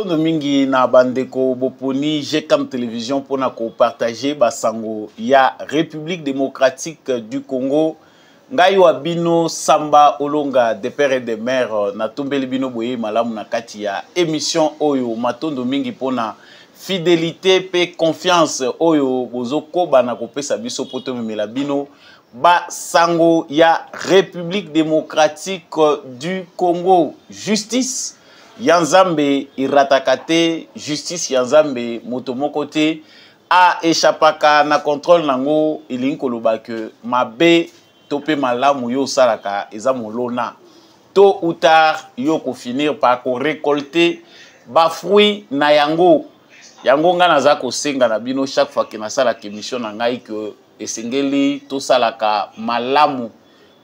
matondo mingi na bandeko boponi GCAM télévision pour na ko partager basango ya République démocratique du Congo ngai wa bino Samba Olonga des pères et des mères na tombeli bino boye malamu na kati ya émission oyo matondo mingi pona fidélité pe confiance oyo bozoko bana kopesa biso poto memela bino basango ya République démocratique du Congo justice Yanzambe iratakate justice Yanzambe motomoko te a échappaka na contrôle nango ilinkoloba que mabe topé malamu yo salaka eza molona tôt ou tard yo ko finir par ko récolter ba fruit na yango nga naza ko senga na bino chaque fois que na sala émission na ngai que esengeli to salaka malamu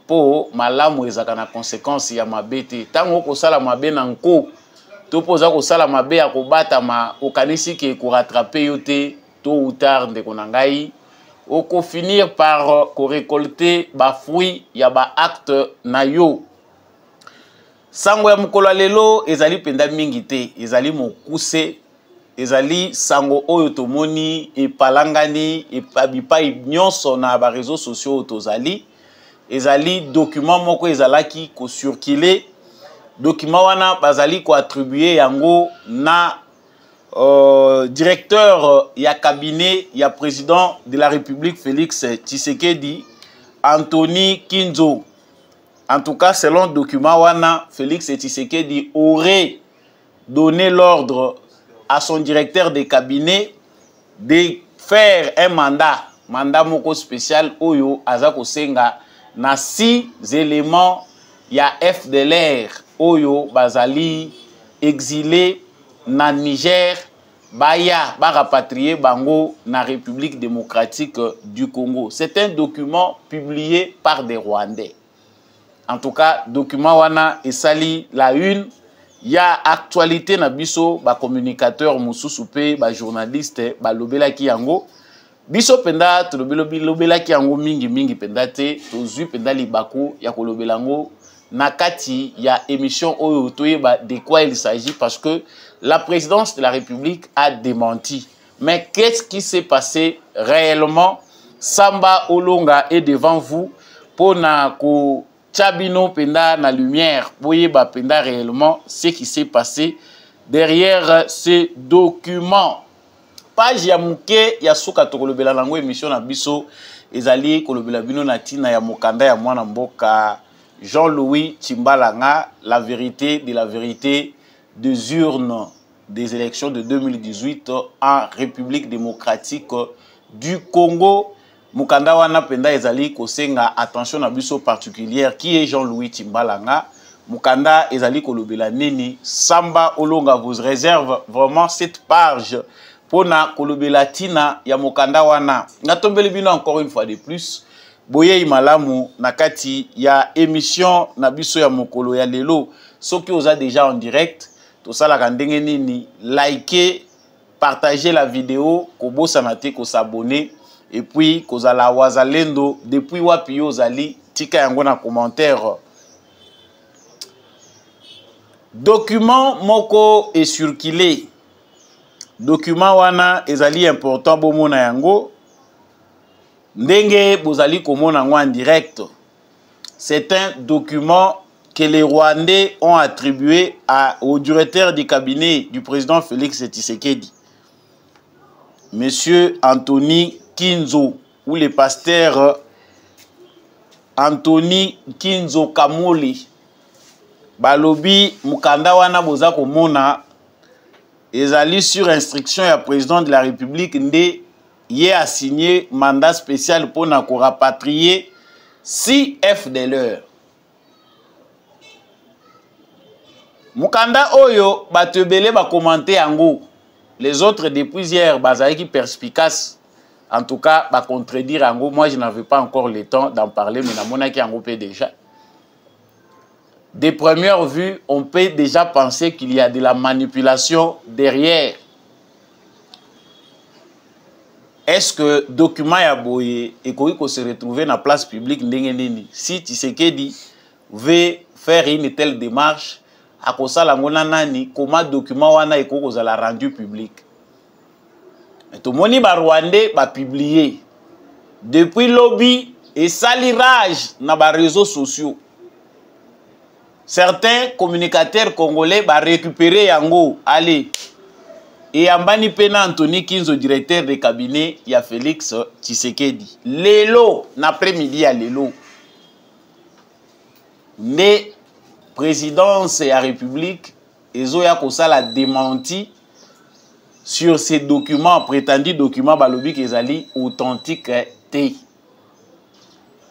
po malamu ezaka na conséquence ya mabete tango ko sala mabe na nko to poza ko sala mabe ya ko batama okanisi ke ko rattraper yo te tôt ou tard ndeko na ngai oko finir par ko récolter ba fruit ya ba acte na yo sango ya mukolo lelo ezali penda mingi te ezali mokuse ezali sango oyo tomoni epalangani epabipai nyonso na ba réseaux sociaux tozali ezali document moko ezalaki ko circuler document wana bazali ko attribuer yango na directeur ya cabinet ya président de la République Félix Tshisekedi Anthony Kinzo. En tout cas selon document wana Félix Tshisekedi aurait donné l'ordre à son directeur de cabinet de faire un mandat moko spécial oyo azako senga na 6 éléments ya FDLR oyo bazali exilé na Niger baya ba rapatrier bango na République démocratique du Congo. C'est un document publié par des Rwandais. En tout cas, document wana esali la une ya actualité na biso ba communicateur mususu pe ba journaliste ba lobela ki yango biso penda to lobela ki yango mingi penda te tozui penda libaku ya ko lobela ngo na kati ya émission oyo toyeba de quoi il s'agit parce que la présidence de la République a démenti. Mais qu'est-ce qui s'est passé réellement? Samba Olonga est devant vous pour na ko Chabino penda na lumière, voyez ba penda réellement ce qui s'est passé derrière ces documents. Page ya muke ya suka tokolobela nango émission na biso ezali kolobela bino na tina ya mokanda ya mwana mboka Jean-Louis Tchimbalanga, la vérité de la vérité des urnes des élections de 2018 en République démocratique du Congo. Mukanda wana penda ezali kosenga attention na biso particulière qui est Jean-Louis Tchimbalanga. Mukanda ezali kolobela nini Samba Olonga vous réserve vraiment cette page pour na kolobela tina ya mukanda wana. Ngatombeli bino encore une fois de plus. Boye imalamu nakati ya émission na biso ya mokolo ya lelo soki oza déjà en direct to sala kandenge nini liker partager la vidéo kobosa mate ko s'abonner et puis kozala wazalendo depuis wapi ozali tika yango na commentaire. Document moko est circulé. Document wana ezali important bomona yango ndenge bozali komona ngo en direct. C'est un document que les Rwandais ont attribué au directeur du cabinet du président Félix Tshisekedi, Monsieur Anthony Kinzo, ou le pasteur Anthony Kinzo Kamoli. Balobi mukanda wana boza komona ezali sur instruction ya président de la République nde yé a signé mandat spécial pour na ko rapatrier 6 FDLR. Mukanda oyo batebele ba commenter yango. Les autres depuis hier bazaki perspicace. En tout cas, ba contredire yango. Moi je n'avais pas encore le temps d'en parler mais na monaki yango pe déjà. De première vue, on peut déjà penser qu'il y a de la manipulation derrière. Est-ce que document ya boye et qu'on se retrouve dans la place publique ndenge nini? Si Tshisekedi veut faire une telle démarche, akosala ngona nani comment document wana ekokozala rendu public. Tout le monde ba Rwandais ba publié depuis lobby et salirage na ba réseaux sociaux. Certains communicateurs congolais ba récupérer yango allez et ambani pena Anthony Kinzo directeur de cabinet ya Félix Tshisekedi. Lelo l'après-midi ya lelo. Ne présidence et la République ezoya kosala démenti sur ces documents, prétendus documents balobi kezali authentique te.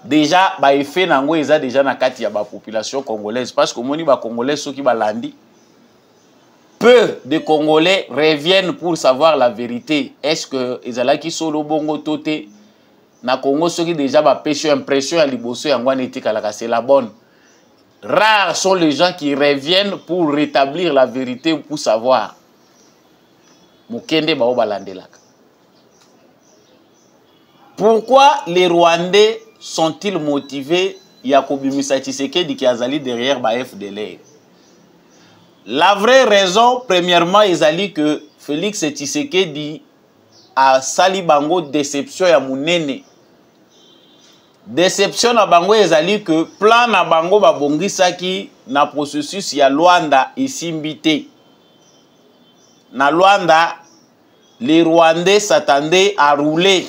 Déjà ba effet nango eza déjà na kati ya ba population congolaise parce que moni ba congolais ceux qui balandi peu de Congolais reviennent pour savoir la vérité. Est-ce que ezalaki solo bongo toté na Congo ceux qui déjà ba pêche impression ya liboso yango netikala c'est la bonne. Rares sont les gens qui reviennent pour rétablir la vérité ou pour savoir. Pourquoi les Rwandais sont-ils motivés Yakobimisa Tshisekedi qui a zali derrière ba FDLR? La vraie raison, premièrement, est que Félix Tshisekedi a sali bango déception ya munene. Déception na bango ezali que plan na bango babongisaki na processus ya Luanda isimbité. Na Luanda, les Rwandais s'attendaient à rouler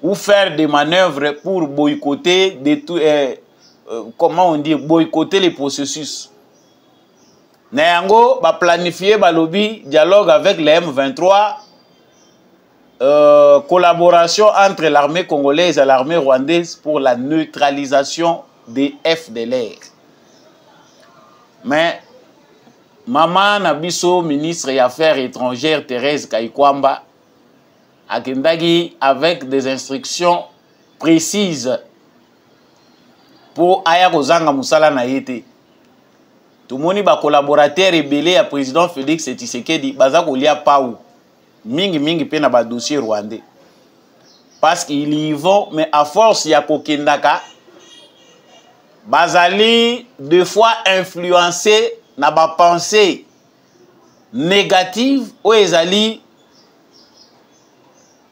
ou faire des manœuvres pour boycotter comment on dit, boycotter les processus. Nayango ba planifié ba lobby dialogue avec les M23. Collaboration entre l'armée congolaise et l'armée rwandaise pour la neutralisation des FDLR. Mais Maman Nabiso, ministre des Affaires étrangères Thérèse Kayikwamba, a kendagi avec des instructions précises pour aya kozanga musala na yete. Tout le monde ba collaborateur rebelle à président Félix Tshisekedi baza kolia paou. Mingi pena ba dossier rwandais. Parce qu'ils y vont, mais à force ya kokendaka, bazali deux fois influencé na ba pensée négative ou ezali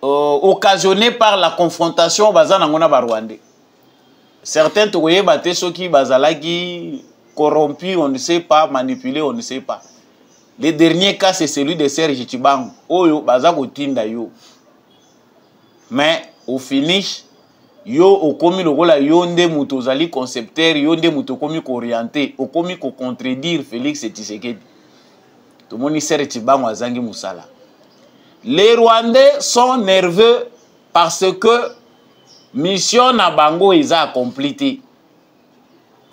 occasionnée par la confrontation bazana ngona ba rwandais. Certains tokoye bate soki bazalaki corrompus, on ne sait pas, manipulés, on ne sait pas. Le dernier cas, c'est celui de Serge Chibango. Oyo, bazako tinda yo. Mais, au finish, yo, au komi lokola yonde mutozali concepteur, yonde mutokomi orienté, au komi ko contredire Félix Tshisekedi. Tout le monde Serge Chibango azangi musala. Les Rwandais sont nerveux parce que mission na bango isa accomplie.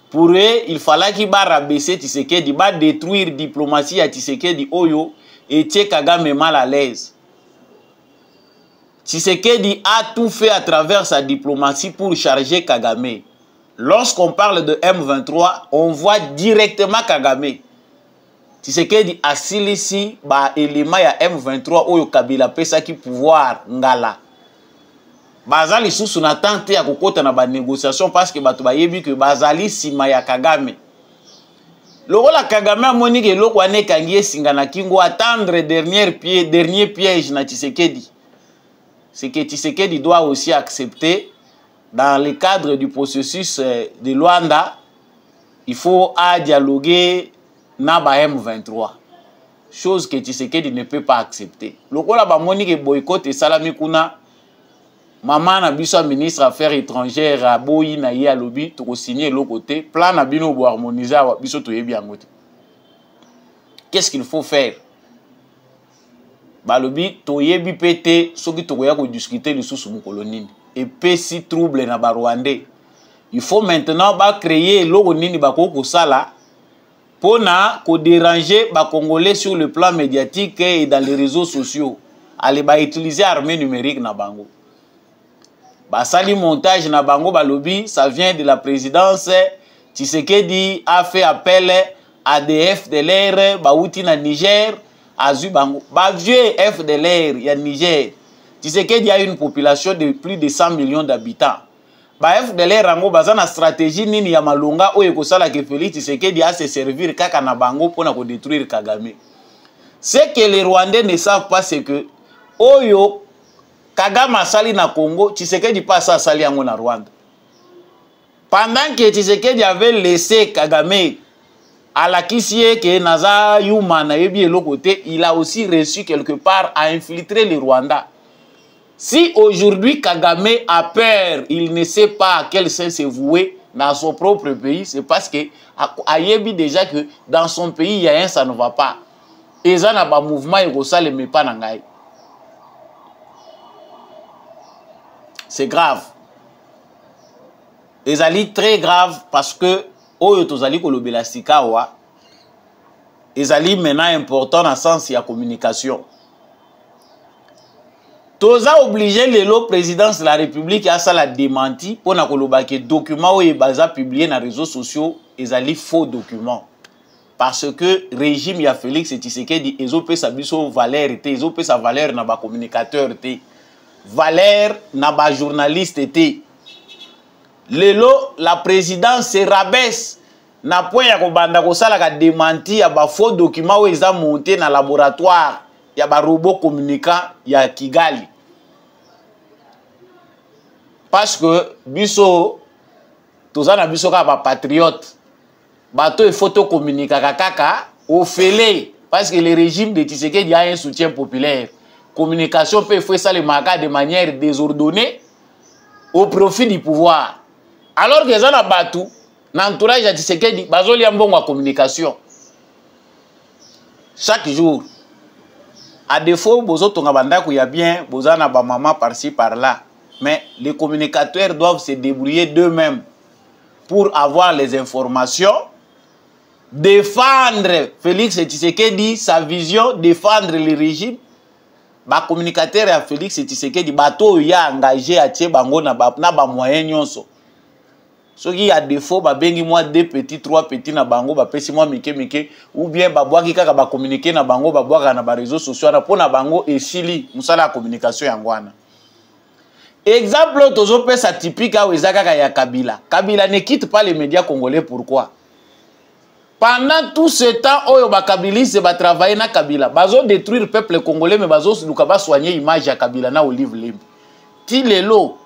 Pour eux, il fallait qu'il va rabaisser Tshisekedi, va détruire diplomatie à Tshisekedi Oyo et Tché Kagame mal à l'aise. Tshisekedi a tout fait à travers sa diplomatie pour charger Kagame. Lorsqu'on parle de M23, on voit directement Kagame. Tshisekedi a silisi ba élément ya M23 Oyo Kabila pesa ki pouvoir ngala. Bazali sous na tente ya kokota na ba négociation parce que bato bayebi que bazali sima ya Kagame. Lokola Kagame amoni ke loko ane kangi singa na kingo attendre dernier piège na Tshisekedi. C'est que Tshisekedi doit aussi accepter dans le cadre du processus de Luanda, il faut dialoguer na ba M23. Chose que Tshisekedi ne peut pas accepter. Lokola ba moni ke boycott et salami kuna Maman na biso ministre affaires étrangères a boyi na ye alobi to ko signer l'autre côté plan na bino bo harmoniser wa biso to yebi yangote. Qu'est-ce qu'il faut faire? Balobi to yebi pété soki to koya ko discuter le sous mu colonie et pe si trouble na ba Rwandais. Il faut maintenant ba créer l'autre nini ba ko sala pour na ko déranger ba Congolais sur le plan médiatique et dans les réseaux sociaux. Aller ba utiliser armée numérique na bango. Basali montage na bango balobi, ça vient de la présidence. Tshisekedi a fait appel à des FDLR, baouti na Niger, azu bango. Ba vieux FDLR ya Niger. Tshisekedi a une population de plus de 100 millions d'habitants. ba FDLR rango baza na stratégie nini ya malonga oyo kosala ke Félix Tshisekedi a se servir kaka na bango pona ko détruire Kagame. Ce que les Rwandais ne savent pas c'est que oyo Kagame asali na Congo, Tshisekedi pas ça sali yango na Rwanda. Pendant que Tshisekedi avait laissé Kagame à la Kisie que Naza Yuma na yebi l'autre côté, il a aussi reçu quelque part à infiltrer les Rwandais. Si aujourd'hui Kagame a peur, il ne sait pas à quel sens se vouer dans son propre pays, c'est parce que Ayebi déjà que dans son pays, il y a un, ça ne va pas. Et ça n'a pas mouvement, il ne mais pas nangai. C'est grave. Et ça est très grave parce que Oyo tozali kolobela sikawa. Et ça est maintenant important dans le sens de la communication. Toza obligé le président de la République à ça la démenti pour na koloba que document ou baza publié dans les réseaux sociaux ezali faux document parce que régime ya Félix Tshisekedi ezope sa biso valeur té ezope sa valeur na ba communicateur té valeur na ba journaliste té lelo la présidence se rabaisse na point ya kobanda kosala ka démenti ya ba faux document ou eza monté na laboratoire ya ba robot communicant ya Kigali. Parce que biso tozana biso ka ba patriote bato e photo communique kaka au félé parce que le régime de Tshisekedi a un soutien populaire. Communication peut faire ça le maca de manière désordonnée au profit du pouvoir. Alors que zana batu n'entourage de Tshisekedi bazoli ambongo a communication. Chaque jour à défaut bozo tonga bandako ya bien bozana ba maman par-ci par-là. Mais les communicateurs doivent se débrouiller d'eux-mêmes pour avoir les informations, défendre Félix Tshisekedi, sa vision, défendre le régime. Les communicateurs à Félix Tshisekedi, bato ya engagé à tie bango na ba moyen nyonso. Ce qui a défaut, bengi moi 2 petits, 3 petits na bango, pesi moi mike ou bien boaki kaka ba communiquer na bango, boaka na ba réseaux sociaux na pona bango et sili musala communication yangwana. Exemple, toujours ça typique à ya Kabila. Kabila ne quitte pas les médias congolais. Pourquoi? Pendant tout ce temps, Oyo Bakabilis va travailler na Kabila. Bazo détruire le peuple congolais, mais bazo lukaba soigner l'image à Kabila na Olive Lembe. Tilelo,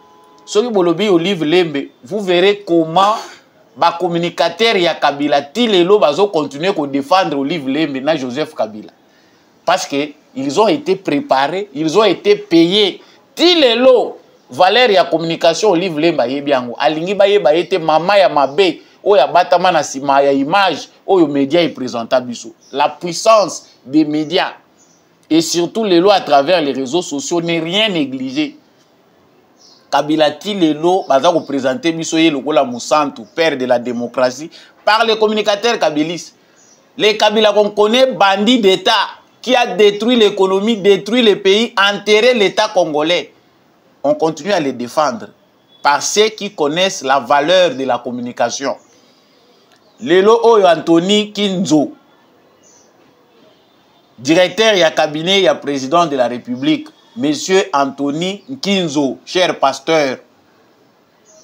soki bolobi Olive Lembe, vous verrez comment ba communicateur ya Kabila Tilelo bazo continuer à défendre Olive Lembe na Joseph Kabila. Parce que ils ont été préparés, ils ont été payés. Tilelo valeur ya communication Olive Lemba yebiango alingi ba yeba ete mama ya mabe oya batama na sima ya image oyo média est présentable biso. La puissance des médias et surtout les lois à travers les réseaux sociaux n'est rien négligé. Kabila Tilelo baza ko présenter biso ye lokola Musantu, père de la démocratie par les communicateurs kabilis. Les Kabila qu'on connaît, bandit d'État qui a détruit l'économie, détruit le pays, enterré l'État congolais. On continue à les défendre par ceux qui connaissent la valeur de la communication. Lelo Oyo Anthony Kinzo, directeur et cabinet et président de la République, Monsieur Anthony Kinzo, cher pasteur,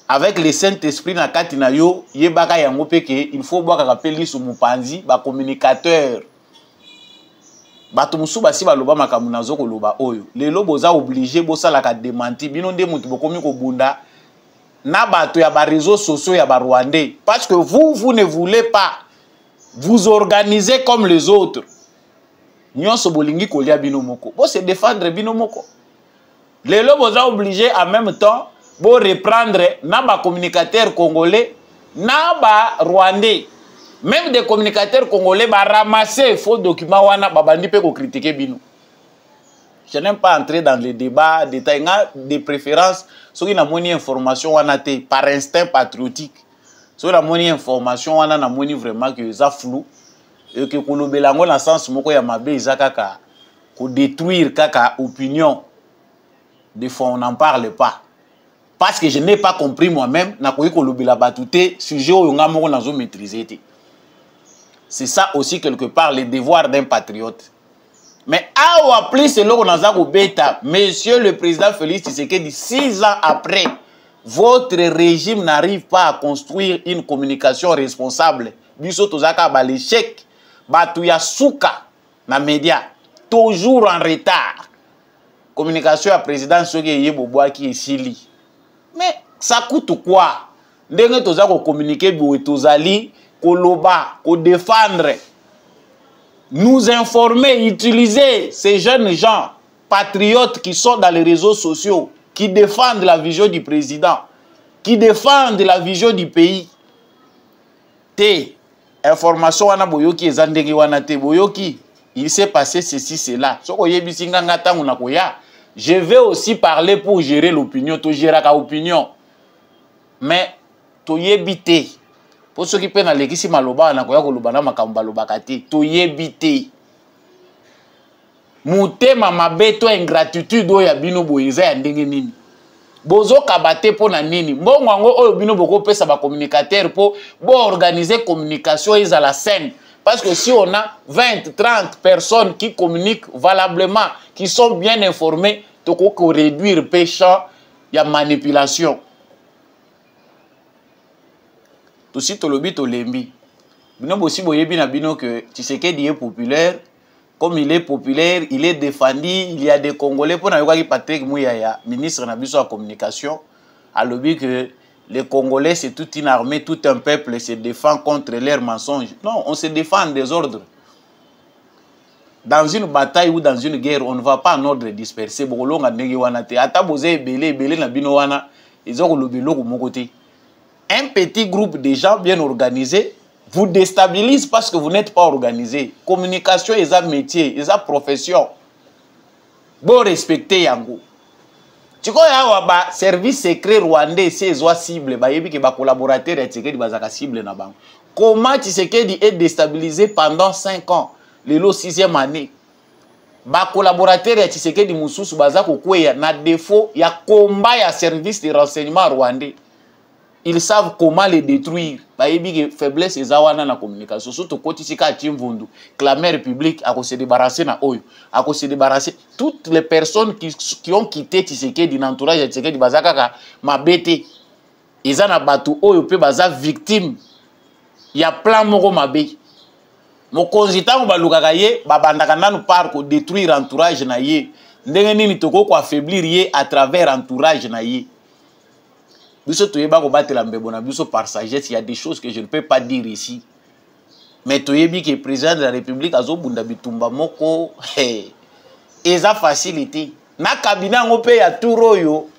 avec le Saint-Esprit na Katinayo, yebaka yango peke, il faut boire rappeli sur Mupanzi, ba communicateur. Bato musu basi baloba makamu nazo koloba oyo lelo boza obligé bosala ka démenti bino nde mutu bokomi ko bunda na bato ya ba réseaux sociaux ya ba Rwandais parce que vous ne voulez pas vous organiser comme les autres. Nyonso bolingi kolia bino moko bo se défendre bino moko lelo boza obligé en même temps bo reprendre na ba communicateurs congolais na ba Rwandais. Même des communicateurs congolais va ramasser faux documents wana babandi pe ko critiquer bino. Je n'aime pas entrer dans les débats détails de préférence ceux qui na moni information wana te par instinct patriotique. Ceux qui na moni information wana na moni vraiment que ça flou et que kolobelango na sens moko ya mabe izakaka ko détruire kaka opinion. Des fois on n'en parle pas. Parce que je n'ai pas compris moi-même na koyi kolobela batute sujet o nga moko nazo maîtriser te. C'est ça aussi quelque part le devoir d'un patriote. Mais à plus c'est là qu'on a bêta, monsieur le président Félix Tshisekedi 6 ans après, votre régime n'arrive pas à construire une communication responsable. Biso tozaka ba l'échec, batu ya souka na média, toujours en retard. Communication à président soki yeboboa qui est sili. Mais ça coûte quoi? Ndenge toza ko communiquer boé tozali ko loba, ko défendre, nous informer, utiliser ces jeunes gens patriotes qui sont dans les réseaux sociaux, qui défendent la vision du président, qui défendent la vision du pays. Té, information wana boyoki ezandeki wana té boyoki, il s'est passé ceci, cela. Soko yebisi nganga tangu na koya, je vais aussi parler pour gérer l'opinion, to gérer ka opinion. Mais to yebité, pour ceux qui peuvent na lekisi maloba na koya ko lobana makamba lobaka té, to yebité. Mutema mabeto ingratitude oya bino boyeza ya ndenge nini. Bozo kabate po na nini. Mbongo ngo oyo bino boko pesa ba communicateur po bo organiser communication ils à la scène. Parce que si on a 20, 30 personnes qui communiquent valablement, qui sont bien informées, toko ko réduire péchant ya manipulation. Tout si to lobi to lembi. Bino bosi boyebi na bino que Tshisekedi est populaire. Comme il est populaire, il est défendu, il y a des Congolais, pour n'avoir Patrick Mouyaya, ministre de la communication, a lobby que les Congolais, c'est toute une armée, tout un peuple se défend contre leurs mensonges. Non, on se défend en désordre. Dans une bataille ou dans une guerre, on ne va pas en ordre dispersé. Un petit groupe de gens bien organisés vous déstabilise parce que vous n'êtes pas organisé. Communication est un métier, est une profession. Bon respecter yango. Tu vois, il service secret rwandais, c'est une cible. Il y a des collaborateurs qui sont cible. Comment Tshisekedi est déstabilisé pendant 5 ans, le 6e année? Les collaborateurs de Tshisekedi Moussous, na défaut, il y a combat, il y a service de renseignement rwandais. Ils savent comment les détruire. Il faiblesse et zawana na communication. Surtout quand il y a Chimvundu, clamer République à se débarrasser na oyo, à se débarrasser toutes les personnes qui ont quitté Tshisekedi d'entourage de Tshisekedi bazaka ma bête. Ils ont battu oyo pe baza victime. Il y a plein moko mabe. Mon consultant balukaka ye babandaka nanu par ko détruire entourage na ye. Ndenge nini toko ko affaiblir ye à travers entourage na ye. Il y a des choses que je ne peux pas dire ici. Mais tu sais que le président de la République a bitumba moko et ça facilité. Na cabinet on paye à tout royo.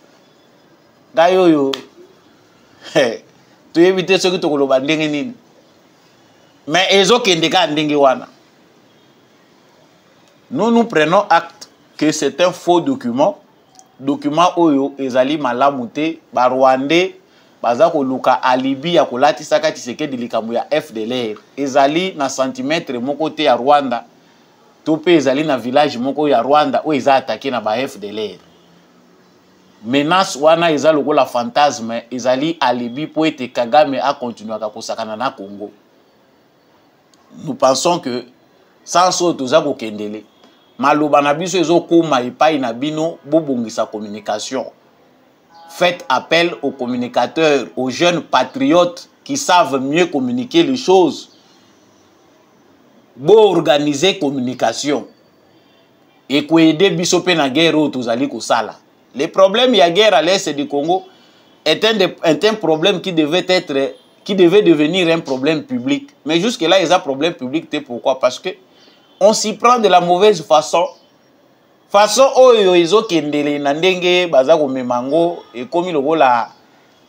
Gayoyo. Tu éviter ce que tu koloba ndenge nini. Mais ezo kendeka ndenge wana. Nous prenons acte que c'est un faux document. Document oyo ezali malamute ba Rwandais baza ko luka alibi ya kolati saka Tshisekedi likambo ya FDLR ezali na centimètre moko te ya Rwanda to pe ezali na village moko ya Rwanda o eza attaqué na ba FDLR. Menace wana eza lokola fantasme ezali alibi po ete Kagame a continué à kosakana na Congo. Nous pensons que sans so toza ko kendele maloba na biso ezokoma epai na bino bobongisa communication. Faites appel aux communicateurs, aux jeunes patriotes qui savent mieux communiquer les choses. Bo organiser communication. Et ko aider biso pe na guerre o tozali ko sala. Le problème ya guerre à l'est du Congo est un problème qui devait devenir un problème public. Mais jusque là, il y a un problème public. Pourquoi? Parce que on s'y prend de la mauvaise façon. Façon oyo ezo kendele na ndenge baza ko memango et comme il la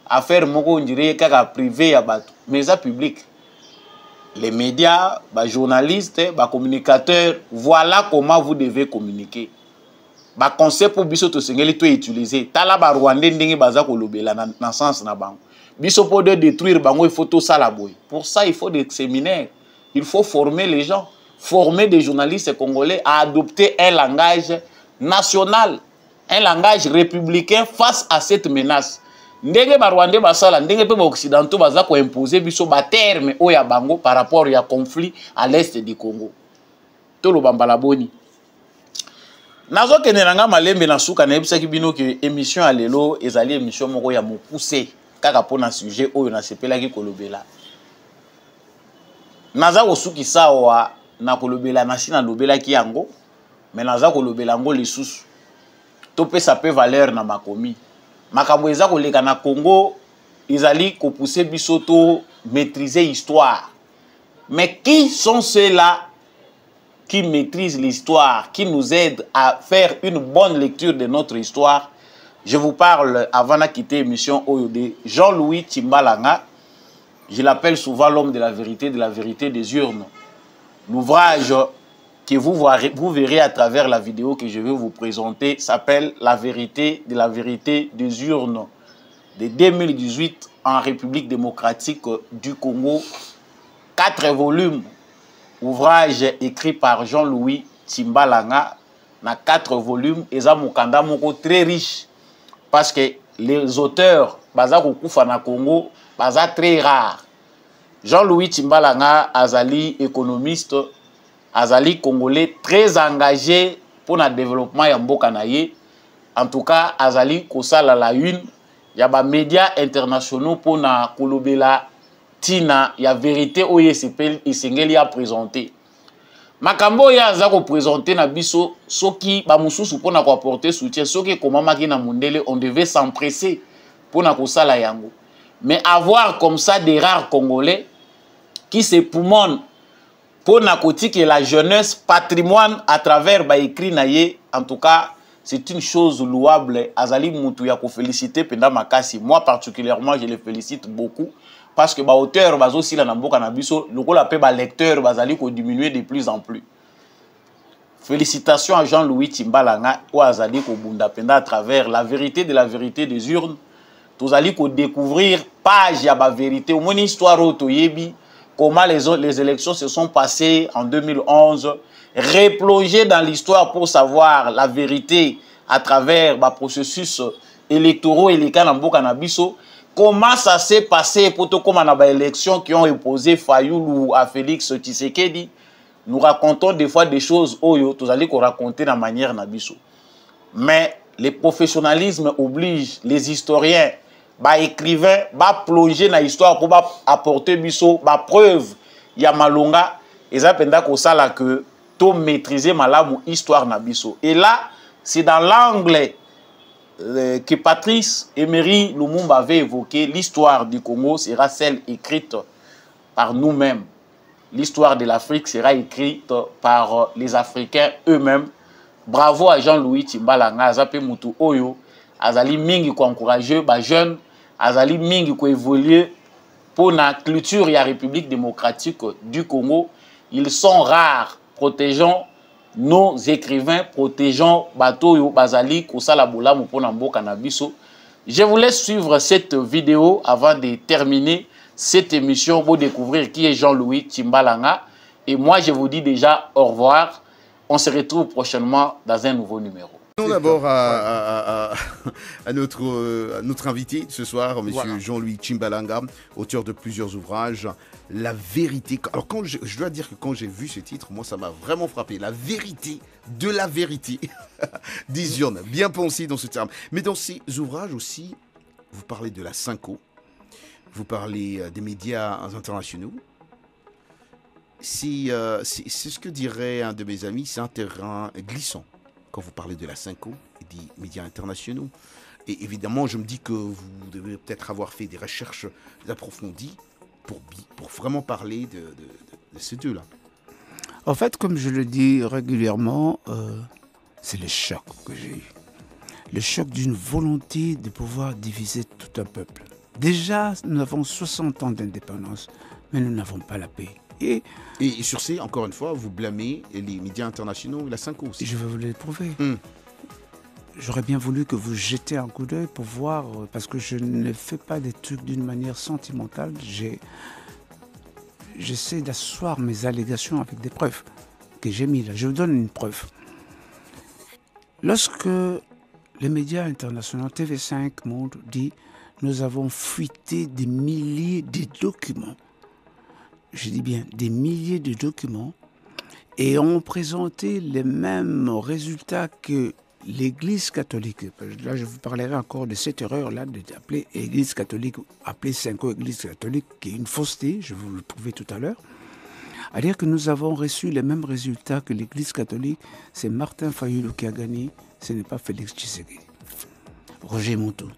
affaire moko ndire kaka privé ya bato mais ça public. Les médias, les journalistes, les communicateurs, voilà comment vous devez communiquer. Ba concept pour biso to sengeli to utiliser. Tala ba Rwandais ndenge baza ko lobela na sens na bango. Biso pour de détruire bango il faut tout ça la boy. Pour ça il faut des séminaires. Il faut former les gens. Former des journalistes congolais à adopter un langage national, un langage républicain face à cette menace. Ndenge ba Rwandais basala, ndenge pe ba occidentaux baza ko imposer biso ba terme oya bango par rapport ya conflit à l'est du Congo. To lo bambala boni. Nazo kenelanga malembe na suka na ebisa ki bino ke émission alelo ezali émission moko ya mokuse kaka pona sujet oyo na sepela ki kolobela. Naza kosuki sawa na kolobela na sina lobela ki yango mais naza kolobela ngo lisusu. To pesa pe valeur na makomi. Makambo eza koleka na Congo ezali ko pousser biso to maîtriser histoire. Mais qui sont ceux-là qui maîtrisent l'histoire, qui nous aident à faire une bonne lecture de notre histoire? Je vous parle, avant de quitter l'émission, de Jean-Louis Tshimbalanga. Je l'appelle souvent l'homme de la vérité des urnes. L'ouvrage que vous verrez à travers la vidéo que je vais vous présenter s'appelle La vérité des urnes de 2018 en République démocratique du Congo. 4 volumes. Ouvrage écrit par Jean-Louis Tshimbalanga, na 4 volumes, et ça mokanda moko très riche parce que les auteurs baza kokufa na Congo baza très rares. Jean-Louis Tshimbalanga azali économiste, azali congolais très engagé pour le développement ya mboka na ye. En tout cas, azali kosala la une ya ba médias internationaux pour na kolobela tina ya vérité oye sepel isengeli a présenté. Makambo ya aza ko présenter na biso soki ba mususu pona ko apporter soutien soki komamaki na mundele on devait s'empresser pona ko sala yango. Mais avoir comme ça des rares Congolais qui se poumonnent pona kotiki la jeunesse patrimoine à travers ba écrit na ye, en tout cas c'est une chose louable. Azali mutu ya ko féliciter penda makasi. Moi particulièrement je le félicite beaucoup. Parce que les auteurs aussi la namboka na biso lokola pe ba lecteurs bazali ko diminuer de plus en plus. Félicitations à Jean-Louis Tshimbalanga ou azali ko bunda penda à travers la vérité des urnes. Tozali ko découvrir page ya ba vérité, au moins histoire auto yebi comment les élections se sont passées en 2011, replonger dans l'histoire pour savoir la vérité à travers ba processus électoraux et les cas namboka na biso. Comment ça s'est passé pour tout comme on a des élections qui ont opposé Fayoulou à Félix Tshisekedi? Nous racontons des fois des choses oyo, tous allez qu'on raconter la manière nabiso. Mais le professionnalisme oblige les historiens, bah écrivains, bah plonger dans l'histoire pour apporter biso, bah preuve, ya malonga, et ça penda ko sala que tout maîtriser malamu histoire nabiso. Et là, c'est dans l'angle que Patrice Emery Lumumba avait évoqué, l'histoire du Congo sera celle écrite par nous-mêmes. L'histoire de l'Afrique sera écrite par les Africains eux-mêmes. Bravo à Jean-Louis Tshimbalanga, Azape Mutu Oyo, Azali Mingi ko encourager ba jeunes, Azali Mingi ko évoluer pour la culture et la République démocratique du Congo. Ils sont rares, protégeons nos écrivains, protégeons Batoyo, Bazali, Kosala Bola, Mouponambo, Kanabiso. Je vous laisse suivre cette vidéo avant de terminer cette émission pour découvrir qui est Jean-Louis Tshimbalanga. Et moi, je vous dis déjà au revoir. On se retrouve prochainement dans un nouveau numéro. D'abord à notre invité ce soir, M. Voilà. Jean-Louis Tshimbalanga, auteur de plusieurs ouvrages. La vérité. Alors je dois dire que quand j'ai vu ce titre, moi ça m'a vraiment frappé. La vérité de la vérité. des urnes, bien pensé dans ce terme. Mais dans ces ouvrages aussi, vous parlez de la Synco, vous parlez des médias internationaux. C'est ce que dirait un de mes amis, c'est un terrain glissant. Quand vous parlez de la Synco et des médias internationaux. Et évidemment, je me dis que vous devez peut-être avoir fait des recherches approfondies pour vraiment parler de ces deux-là. En fait, comme je le dis régulièrement, c'est le choc que j'ai eu. Le choc d'une volonté de pouvoir diviser tout un peuple. Déjà, nous avons 60 ans d'indépendance, mais nous n'avons pas la paix. Et sur ces, encore une fois, vous blâmez les médias internationaux et la Synco aussi. Je vais vous le prouver. J'aurais bien voulu que vous jetiez un coup d'œil pour voir, parce que je ne fais pas des trucs d'une manière sentimentale. J'essaie d'asseoir mes allégations avec des preuves que j'ai mis là. Je vous donne une preuve. Lorsque les médias internationaux, TV5 Monde, dit « Nous avons fuité des milliers de documents », je dis bien des milliers de documents, et ont présenté les mêmes résultats que l'Église catholique. Là, je vous parlerai encore de cette erreur-là d'appeler Église catholique, appeler Cinco Église catholique, qui est une fausseté, je vous le prouvais tout à l'heure. À dire que nous avons reçu les mêmes résultats que l'Église catholique, c'est Martin Fayulu qui a gagné, ce n'est pas Félix Tshisekedi. Roger Moutou.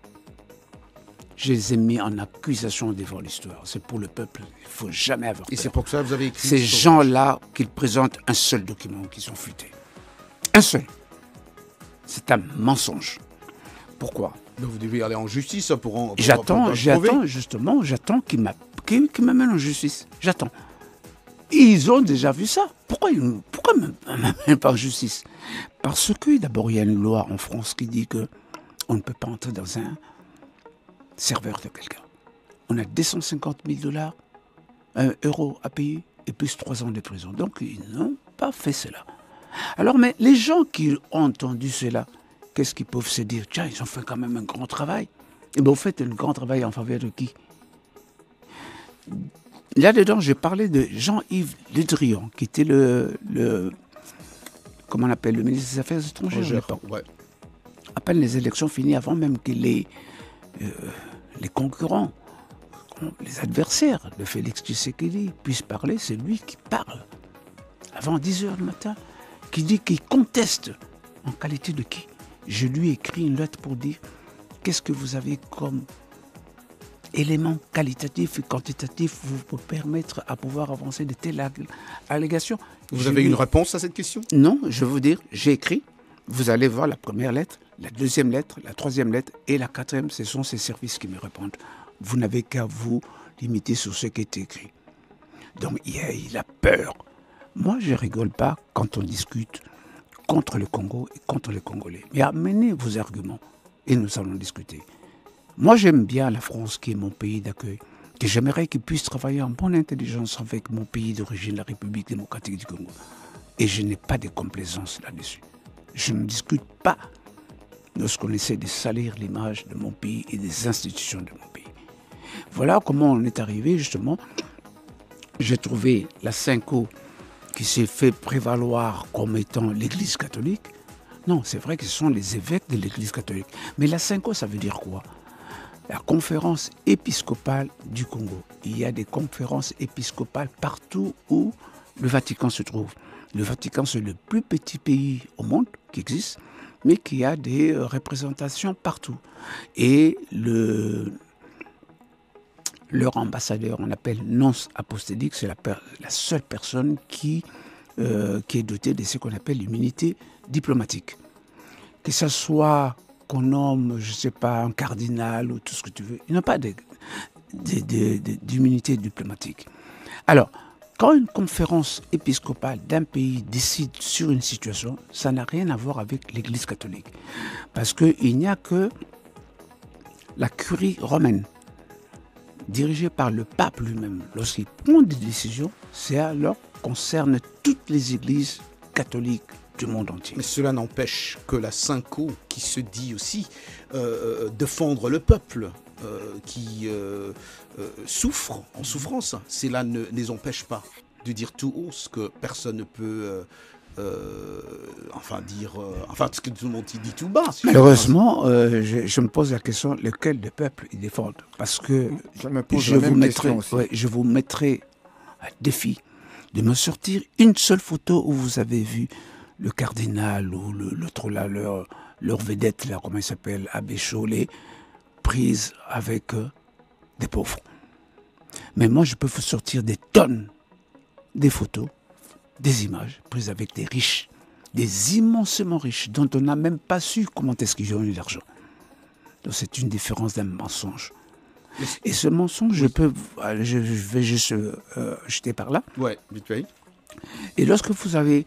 Je les ai mis en accusation devant l'histoire. C'est pour le peuple. Il ne faut jamais avoir peur. Et c'est pour ça que vous avez écrit... Ces gens-là, qu'ils présentent un seul document qui sont futés. Un seul. C'est un mensonge. Pourquoi? Mais vous devez aller en justice pour j'attends qu'ils m'amènent en justice. J'attends. Ils ont déjà vu ça. Pourquoi même pas en justice? Parce que d'abord, il y a une loi en France qui dit qu'on ne peut pas entrer dans un serveur de quelqu'un. On a 250 000 euros à payer et plus 3 ans de prison. Donc, ils n'ont pas fait cela. Alors, mais les gens qui ont entendu cela, qu'est-ce qu'ils peuvent se dire? Tiens, ils ont fait quand même un grand travail. Et bien, vous faites un grand travail en faveur de qui? Là-dedans, j'ai parlé de Jean-Yves Le Drian, qui était comment on appelle, le ministre des Affaires étrangères à l'époque. Ouais. À peine les élections finies, avant même que les concurrents, les adversaires de Félix Tshisekedi puissent parler, c'est lui qui parle. Avant 10h du matin, qui dit qu'il conteste. En qualité de qui? Je lui ai écrit une lettre pour dire qu'est-ce que vous avez comme éléments qualitatifs et quantitatifs vous permettre à pouvoir avancer de telles allégations. Vous avez une réponse à cette question? Non, je veux dire, j'ai écrit. Vous allez voir la première lettre, la deuxième lettre, la troisième lettre et la quatrième, ce sont ces services qui me répondent. Vous n'avez qu'à vous limiter sur ce qui est écrit. Donc il a peur. Moi, je ne rigole pas quand on discute contre le Congo et contre les Congolais. Mais amenez vos arguments et nous allons discuter. Moi, j'aime bien la France qui est mon pays d'accueil, que j'aimerais qu'il puisse travailler en bonne intelligence avec mon pays d'origine, la République démocratique du Congo. Et je n'ai pas de complaisance là-dessus. Je ne discute pas lorsqu'on essaie de salir l'image de mon pays et des institutions de mon pays. Voilà comment on est arrivé, justement. J'ai trouvé la Cinco qui s'est fait prévaloir comme étant l'Église catholique. Non, c'est vrai que ce sont les évêques de l'Église catholique. Mais la Cinco, ça veut dire quoi? La conférence épiscopale du Congo. Il y a des conférences épiscopales partout où le Vatican se trouve. Le Vatican, c'est le plus petit pays au monde qui existe, mais qui a des représentations partout. Et leur ambassadeur, on appelle nonce apostolique, c'est la seule personne qui est dotée de ce qu'on appelle l'immunité diplomatique. Que ce soit qu'on nomme, je ne sais pas, un cardinal ou tout ce que tu veux, il n'a pas d'immunité diplomatique. Alors, quand une conférence épiscopale d'un pays décide sur une situation, ça n'a rien à voir avec l'Église catholique. Parce qu'il n'y a que la curie romaine, dirigée par le pape lui-même. Lorsqu'il prend des décisions, c'est alors concerne toutes les églises catholiques du monde entier. Mais cela n'empêche que la Cinco, qui se dit aussi défendre le peuple, qui souffre en souffrance, cela ne les empêche pas de dire tout haut ce que personne ne peut ce que tout le monde dit tout bas. Si malheureusement, je me pose la question, lequel des peuples ils défendent? Parce que je vous mettrai à défi de me sortir une seule photo où vous avez vu le cardinal ou l'autre là, leur vedette, là, comment il s'appelle, Abbé Chollet, prise avec des pauvres. Mais moi, je peux vous sortir des tonnes, des photos, des images prises avec des riches, des immensément riches, dont on n'a même pas su comment est-ce qu'ils ont eu l'argent. Donc c'est une différence d'un mensonge. Et ce mensonge, je vais juste jeter par là. Ouais, vite fait. Et lorsque vous avez...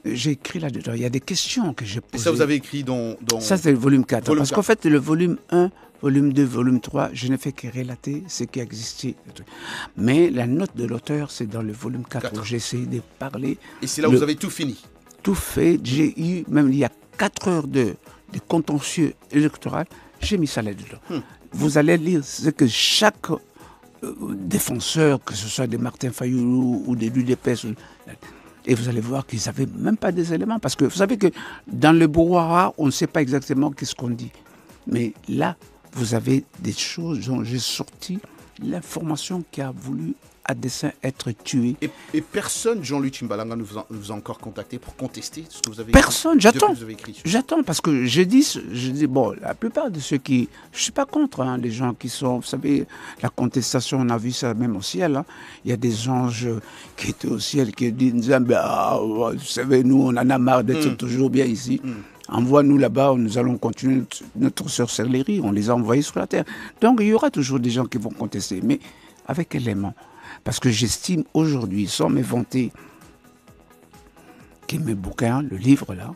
J'ai écrit là-dedans, il y a des questions que j'ai posées. Et ça, vous avez écrit dans... Ça, c'est le volume 4. Parce qu'en fait, le volume 1, volume 2, volume 3, je n'ai fait que relater ce qui existait. Mais la note de l'auteur, c'est dans le volume 4 où j'ai essayé de parler. Et c'est là où vous avez tout fini? Tout fait. J'ai eu, même il y a 4 heures de contentieux électoral, j'ai mis ça là-dedans. Vous allez lire ce que chaque défenseur, que ce soit de Martin Fayulu ou de l'UDPS, Et vous allez voir qu'ils n'avaient même pas des éléments. Parce que vous savez que dans le brouhaha, on ne sait pas exactement qu'est-ce qu'on dit. Mais là, vous avez des choses dont j'ai sorti l'information qui a voulu à dessein être tué. Et personne, Jean-Luc Chimbalanga, ne vous a encore contacté pour contester ce que vous avez personne, j'attends. écrit. J'attends parce que je dis, bon, la plupart de ceux qui... Je ne suis pas contre hein, les gens qui sont... Vous savez, la contestation, on a vu ça même au ciel. Hein. Il y a des anges qui étaient au ciel qui disaient, vous savez, nous, on en a marre d'être toujours bien ici. Envoie-nous là-bas, nous allons continuer notre sorcellerie. On les a envoyés sur la terre. Donc, il y aura toujours des gens qui vont contester. Mais avec quel élément? Parce que j'estime aujourd'hui, sans me vanter, que mes bouquins, le livre là,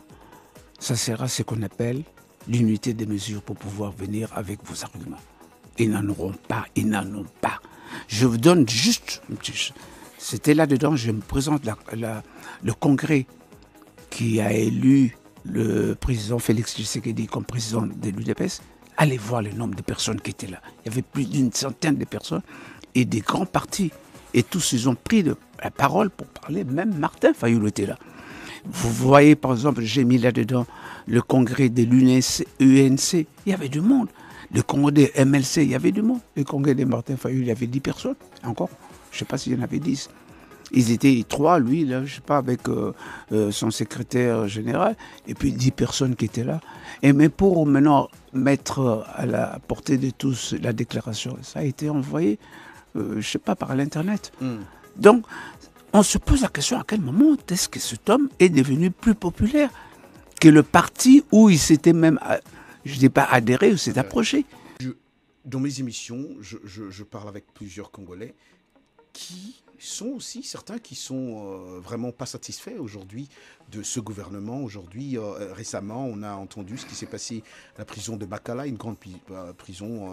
ça sera ce qu'on appelle l'unité des mesures pour pouvoir venir avec vos arguments. Ils n'en auront pas, ils n'en ont pas. Je vous donne juste, c'était là-dedans, je me présente le congrès qui a élu le président Félix Tshisekedi comme président de l'UDPS. Allez voir le nombre de personnes qui étaient là. Il y avait plus d'une centaine de personnes et des grands partis. Et tous, ils ont pris la parole pour parler. Même Martin Fayulu était là. Vous voyez, par exemple, j'ai mis là-dedans le congrès de l'UNC. Il y avait du monde. Le congrès des MLC, il y avait du monde. Le congrès de Martin Fayulu, il y avait 10 personnes. Encore, je ne sais pas s'il y en avait 10. Ils étaient 3, lui, là, je ne sais pas, avec son secrétaire général. Et puis 10 personnes qui étaient là. Mais pour maintenant mettre à la portée de tous la déclaration, ça a été envoyé... je ne sais pas, par l'Internet. Donc, on se pose la question à quel moment est-ce que cet homme est devenu plus populaire que le parti où il s'était même, je ne dis pas adhéré, ou s'est approché. Dans mes émissions, je parle avec plusieurs Congolais qui sont aussi certains qui sont vraiment pas satisfaits aujourd'hui de ce gouvernement. Aujourd'hui, récemment, on a entendu ce qui s'est passé à la prison de Bakala, une grande prison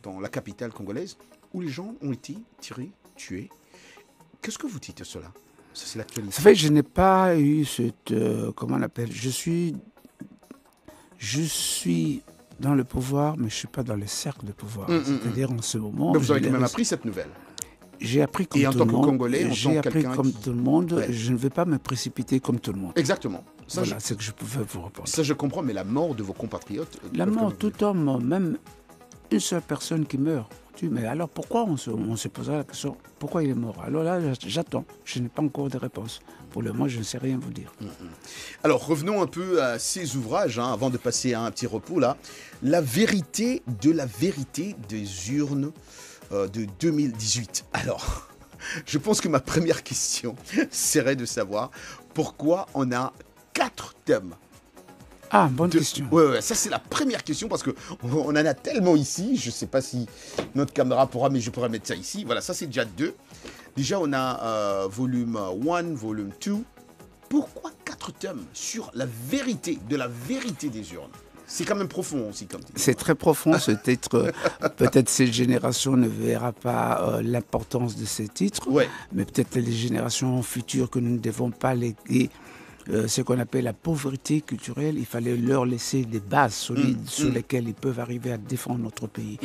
dans la capitale congolaise, où les gens ont été tirés, tués. Qu'est-ce que vous dites de cela? Ça, c'est l'actualité. Ça fait, je n'ai pas eu cette... comment on appelle? Je suis dans le pouvoir, mais je ne suis pas dans le cercle de pouvoir. C'est-à-dire, en ce moment... Mais vous avez quand même appris cette nouvelle. J'ai appris comme tout le monde. Et en tant que Congolais, j'ai appris comme tout le monde. Ouais. Je ne vais pas me précipiter comme tout le monde. Exactement. Ça, voilà, c'est que je pouvais vous répondre. Ça, je comprends, mais la mort de vos compatriotes... La mort, tout homme, même une seule personne qui meurt. Mais alors pourquoi on se posera la question, pourquoi il est mort? Alors là, j'attends. Je n'ai pas encore de réponse. Pour le moment, je ne sais rien vous dire. Alors revenons un peu à ces ouvrages, hein, avant de passer à un petit repos là. La vérité des urnes de 2018. Alors, je pense que ma première question serait de savoir pourquoi on a 4 thèmes. Ah, bonne question. Ouais, ça c'est la première question parce qu'on en a tellement ici. Je ne sais pas si notre caméra pourra, mais je pourrais mettre ça ici. Voilà, ça c'est déjà 2. Déjà, on a volume 1, volume 2. Pourquoi 4 thèmes sur la vérité des urnes? C'est quand même profond aussi comme titre. C'est très profond ce titre. Peut-être cette génération ne verra pas l'importance de ces titres, mais peut-être les générations futures que nous ne devons pas léguer ce qu'on appelle la pauvreté culturelle. Il fallait leur laisser des bases solides sur lesquelles ils peuvent arriver à défendre notre pays.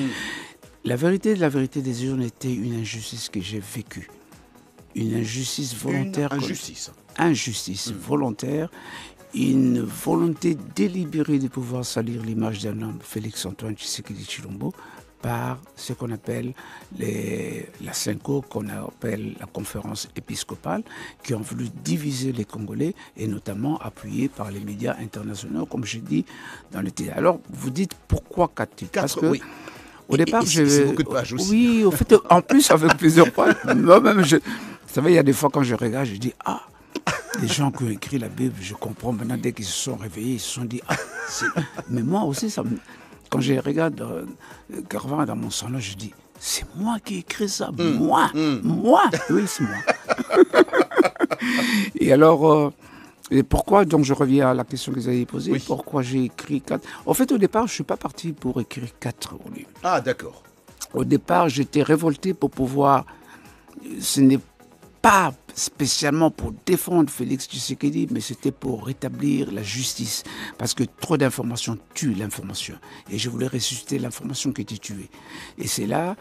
La vérité des urnes était une injustice que j'ai vécue. Une injustice volontaire. Injustice volontaire. Une volonté délibérée de pouvoir salir l'image d'un homme, Félix-Antoine Tshisekedi Tshilombo, par ce qu'on appelle la CENCO, qu'on appelle la conférence épiscopale, qui ont voulu diviser les Congolais et notamment appuyés par les médias internationaux, comme j'ai dit dans le titre. Alors, vous dites pourquoi 4 titres? Parce que au départ, c'est beaucoup de pages aussi. Oui, au fait, en plus, avec plusieurs pages. Moi-même, vous savez, il y a des fois quand je regarde, je dis ah. Les gens qui ont écrit la Bible, je comprends maintenant, dès qu'ils se sont réveillés, ils se sont dit ah, mais moi aussi, quand je regarde Carvan dans mon salon, je dis c'est moi qui ai écrit ça, moi, oui, c'est moi. Et alors, et pourquoi, donc je reviens à la question que vous avez posée, pourquoi j'ai écrit 4? En fait, au départ, je ne suis pas parti pour écrire 4 volumes. Ah, d'accord. Au départ, j'étais révolté pour pouvoir, ce n'est pas spécialement pour défendre Félix Tshisekedi, mais c'était pour rétablir la justice. Parce que trop d'informations tuent l'information. Et je voulais ressusciter l'information qui était tuée. Et c'est là...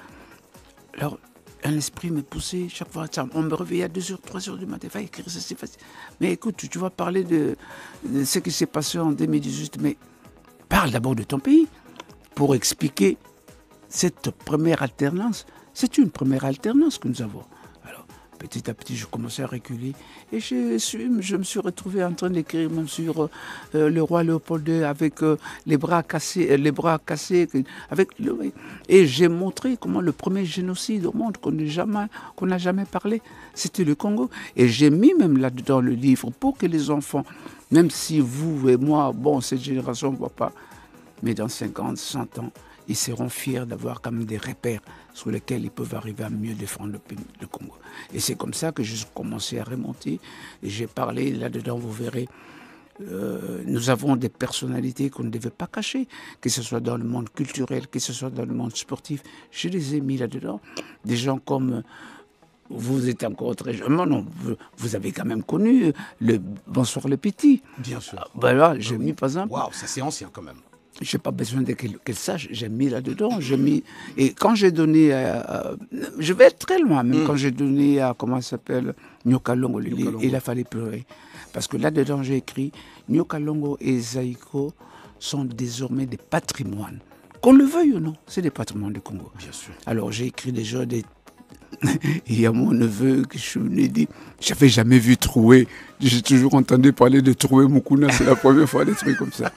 Alors, un esprit me poussait chaque fois. On me réveillait à 2h, 3h du matin. Va écrire, c'est facile. Mais écoute, tu vas parler de ce qui s'est passé en 2018, mais parle d'abord de ton pays pour expliquer cette première alternance. C'est une première alternance que nous avons. Alors, petit à petit, je commençais à reculer et je me suis retrouvé en train d'écrire même sur le roi Léopold II avec les bras cassés, et j'ai montré comment le premier génocide au monde qu'on n'a jamais parlé, c'était le Congo. Et j'ai mis même là-dedans le livre pour que les enfants, même si vous et moi, bon, cette génération ne voit pas, mais dans 50, 100 ans, ils seront fiers d'avoir quand même des repères sur lesquels ils peuvent arriver à mieux défendre le Congo. Et c'est comme ça que j'ai commencé à remonter. Et j'ai parlé, là-dedans, vous verrez, nous avons des personnalités qu'on ne devait pas cacher, que ce soit dans le monde culturel, que ce soit dans le monde sportif. Je les ai mis là-dedans. Des gens comme... Vous êtes encore très jeune. Non, vous avez quand même connu le Bonsoir le Petit. Bien sûr. Voilà, j'ai mis par exemple... Waouh, ça c'est ancien quand même. Je n'ai pas besoin qu'elle sache, j'ai mis là-dedans. Et quand j'ai donné je vais être très loin, même quand j'ai donné à, comment ça s'appelle, Nyoka Longo, il a fallu pleurer. Parce que là-dedans, j'ai écrit, Nyoka Longo et Zaïko sont désormais des patrimoines. Qu'on le veuille ou non, c'est des patrimoines du Congo. Bien sûr. Alors, j'ai écrit déjà des... Il y a mon neveu que je me dis, j'avais jamais vu Troué. J'ai toujours entendu parler de Troué Mukuna, c'est la première fois des trucs comme ça.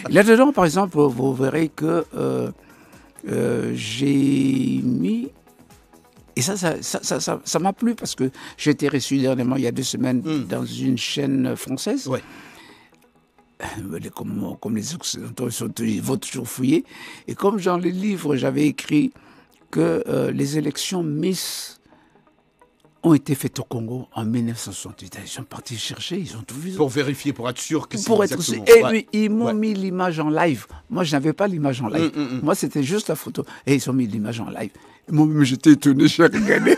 Là-dedans, par exemple, vous verrez que j'ai mis... Et ça m'a plu parce que j'ai été reçu dernièrement, il y a 2 semaines, dans une chaîne française. Ouais. Comme les Occidentaux, ils vont toujours fouiller. Et comme dans les livres, j'avais écrit que les élections Miss ont été faites au Congo en 1968. Ils sont partis chercher, ils ont tout vu. Pour vérifier, pour être sûr que c'est exactement... Et oui, ils m'ont mis l'image en live. Moi, je n'avais pas l'image en live. Moi, c'était juste la photo. Et ils ont mis l'image en live. Moi-même, j'étais étonné, j'ai regardé.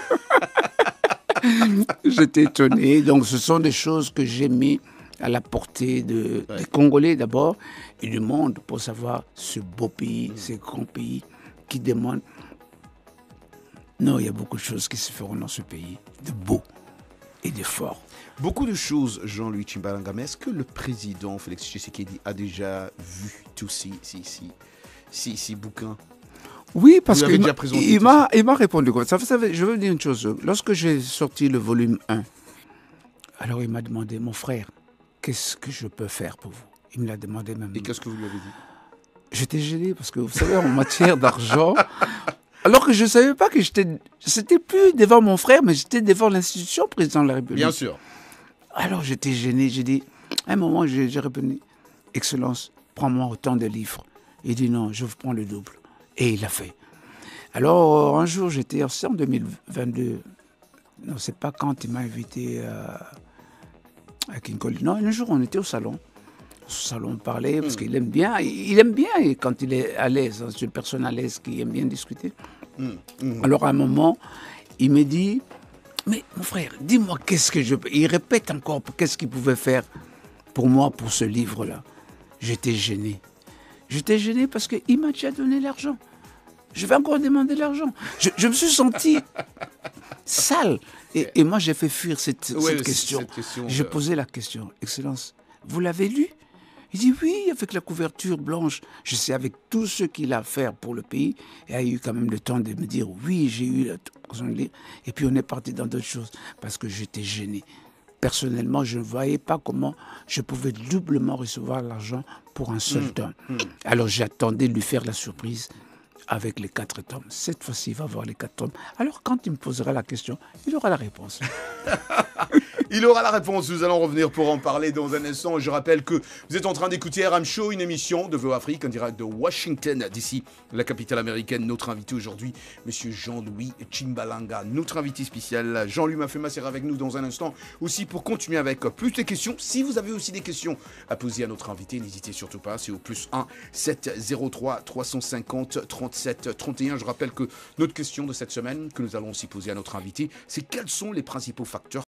J'étais étonné. Donc, ce sont des choses que j'ai mis à la portée des Congolais d'abord et du monde pour savoir ce beau pays, ce grand pays qui demande... Non, il y a beaucoup de choses qui se feront dans ce pays, de beau et de fort. Beaucoup de choses, Jean-Louis Tchimbalanga, mais est-ce que le président Félix Tshisekedi a déjà vu tous ces bouquins? Oui, parce qu'il m'a répondu. Vous savez, je veux dire une chose. Lorsque j'ai sorti le volume 1, alors il m'a demandé, mon frère, qu'est-ce que je peux faire pour vous? Il me l'a demandé même. Et qu'est-ce que vous lui avez dit? J'étais gêné parce que, vous savez, en matière d'argent... Alors que je ne savais pas que c'était plus devant mon frère, mais j'étais devant l'institution président de la République. Bien sûr. Alors j'étais gêné, j'ai dit, à un moment, j'ai répondu, Excellence, prends-moi autant de livres. Il dit non, je vous prends le double. Et il l'a fait. Alors, un jour, j'étais en 2022, non, c'est pas quand il m'a invité à King Cole. Non, un jour, on était au salon. On parlait parce qu'il aime bien. Il aime bien et quand il est à l'aise. C'est une personne à l'aise qui aime bien discuter. Alors, à un moment, il me dit, mais mon frère, dis-moi qu'est-ce que je peux... Il répète encore qu'est-ce qu'il pouvait faire pour moi, pour ce livre-là. J'étais gêné. J'étais gêné parce qu'il m'a déjà donné l'argent. Je vais encore demander l'argent. Je me suis senti sale. Et moi, j'ai fait fuir cette question. J'ai posé la question. Excellence, vous l'avez lu? Il dit oui, avec la couverture blanche. Je sais, avec tout ce qu'il a à faire pour le pays, il a eu quand même le temps de me dire oui, j'ai eu l'occasion de lire. Et puis on est parti dans d'autres choses parce que j'étais gêné. Personnellement, je ne voyais pas comment je pouvais doublement recevoir l'argent pour un seul tome. Alors j'attendais de lui faire la surprise avec les 4 tomes. Cette fois-ci, il va avoir les 4 tomes. Alors quand il me posera la question, il aura la réponse. Il aura la réponse, nous allons revenir pour en parler dans un instant. Je rappelle que vous êtes en train d'écouter RM Show, une émission de VO Afrique en direct de Washington, d'ici la capitale américaine. Notre invité aujourd'hui, monsieur Jean-Louis Tchimbalanga. Notre invité spécial, Jean-Louis Mafema, sera avec nous dans un instant aussi pour continuer avec plus de questions. Si vous avez aussi des questions à poser à notre invité, n'hésitez surtout pas, c'est au +1 703 350 37 31. Je rappelle que notre question de cette semaine, que nous allons aussi poser à notre invité, c'est quels sont les principaux facteurs